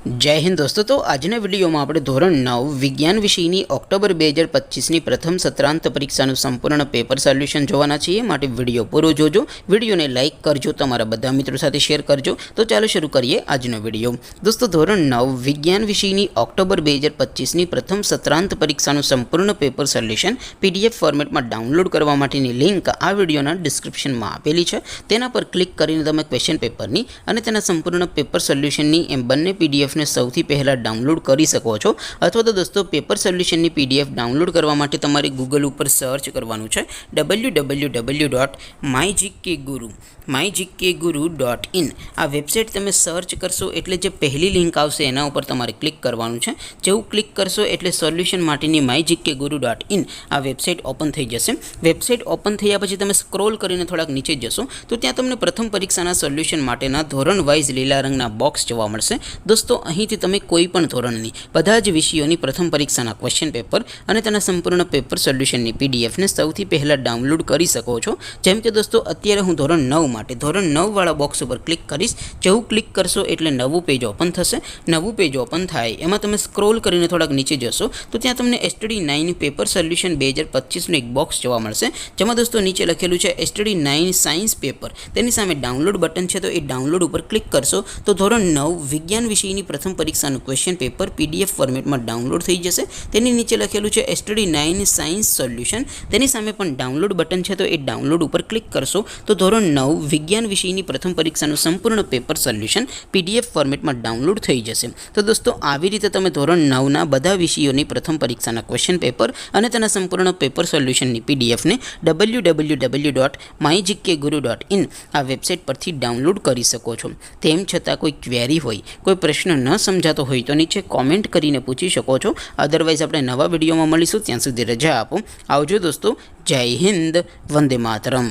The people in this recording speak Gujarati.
जय हिंद दोस्तों। तो आजना विडियो में આપણે ધોરણ 9 વિજ્ઞાન વિષયની ઓક્ટોબર 2025ની પ્રથમ સત્રાંત પરીક્ષાનું સંપૂર્ણ પેપર સોલ્યુશન જોવાના છીએ। માટે વિડિયો પૂરો જોજો, વિડિયોને લાઈક કરજો, તમારા બધા મિત્રો સાથે શેર કરજો। તો ચાલો શરૂ કરીએ આજનો વિડિયો। દોસ્તો ધોરણ 9 વિજ્ઞાન વિષયની ઓક્ટોબર 2025ની પ્રથમ સત્રાંત પરીક્ષાનું સંપૂર્ણ પેપર સોલ્યુશન PDF ફોર્મેટમાં ડાઉનલોડ કરવા માટેની લિંક આ વિડિયોના ડિસ્ક્રિપ્શનમાં આપેલી છે। તેના પર ક્લિક કરીને તમે ક્વેશ્ચન પેપરની અને તેના સંપૂર્ણ પેપર સોલ્યુશનની એમ બંને PDF ने સૌથી પહેલા ડાઉનલોડ કરી શકો છો। અથવા તો દોસ્તો પેપર સોલ્યુશનની PDF ડાઉનલોડ કરવા માટે તમારે ગૂગલ ઉપર સર્ચ કરવાનું છે www.mygkguru.in। આ વેબસાઇટ તમે સર્ચ કરશો એટલે જે પહેલી લિંક આવશે એના ઉપર તમારે ક્લિક કરવાનું છે। જેવું ક્લિક કરશો એટલે સોલ્યુશન માટેની mygkguru.in આ વેબસાઇટ ઓપન થઈ જશે। વેબસાઇટ ઓપન થયા પછી તમે સ્ક્રોલ કરીને થોડાક નીચે જશો તો ત્યાં તમને પ્રથમ પરીક્ષાના સોલ્યુશન માટેના ધોરણ વાઇઝ લીલા રંગના બોક્સ જોવા મળશે। દોસ્તો અહીંથી તમે કોઈપણ ધોરણની બધા જ વિષયોની પ્રથમ પરીક્ષાના ક્વેશ્ચન પેપર અને તેના સંપૂર્ણ પેપર સોલ્યુશનની PDF ને સૌથી પહેલા ડાઉનલોડ કરી શકો છો। જેમ કે દોસ્તો અત્યારે હું ધોરણ 9 માટે ધોરણ 9 વાળા બોક્સ ઉપર ક્લિક કરીશ। જેવું ક્લિક કરશો એટલે નવું પેજ ઓપન થશે। નવું પેજ ઓપન થાય એમાં તમે સ્ક્રોલ કરીને થોડાક નીચે જશો તો ત્યાં તમને STD9 પેપર સોલ્યુશન 2025 નું એક બોક્સ જોવા મળશે। જેમાં દોસ્તો નીચે લખેલું છે STD9 સાયન્સ પેપર, તેની સામે ડાઉનલોડ બટન છે તો એ ડાઉનલોડ ઉપર ક્લિક કરશો તો ધોરણ 9 વિજ્ઞાન વિષયની પ્રથમ પરીક્ષાનું ક્વેશ્ચન પેપર PDF ફોર્મેટમાં ડાઉનલોડ થઈ જશે। તેની નીચે લખેલું છે STD9 સાયન્સ સોલ્યુશન, તેની સામે પણ ડાઉનલોડ બટન છે તો એ ડાઉનલોડ ઉપર ક્લિક કરશો તો ધોરણ 9 વિજ્ઞાન વિષયની પ્રથમ પરીક્ષાનું સંપૂર્ણ પેપર સોલ્યુશન PDF ફોર્મેટમાં ડાઉનલોડ થઈ જશે। તો દોસ્તો આવી રીતે તમે ધોરણ 9ના બધા વિષયોની પ્રથમ પરીક્ષાના ક્વેશ્ચન પેપર અને તેના સંપૂર્ણ પેપર સોલ્યુશનની PDF ને www.mygkguru.in આ વેબસાઇટ પરથી ડાઉનલોડ કરી શકો છો। તેમ છતાં કોઈ ક્વેરી હોય, કોઈ પ્રશ્ન ન સમજાતો હોય તો નીચે કોમેન્ટ કરીને પૂછી શકો છો। અધરવાઇઝ આપણે નવા વિડીયોમાં મળીશું, ત્યાં સુધી રજા આપો। આવજો દોસ્તો, જય હિન્દ, વંદે માતરમ।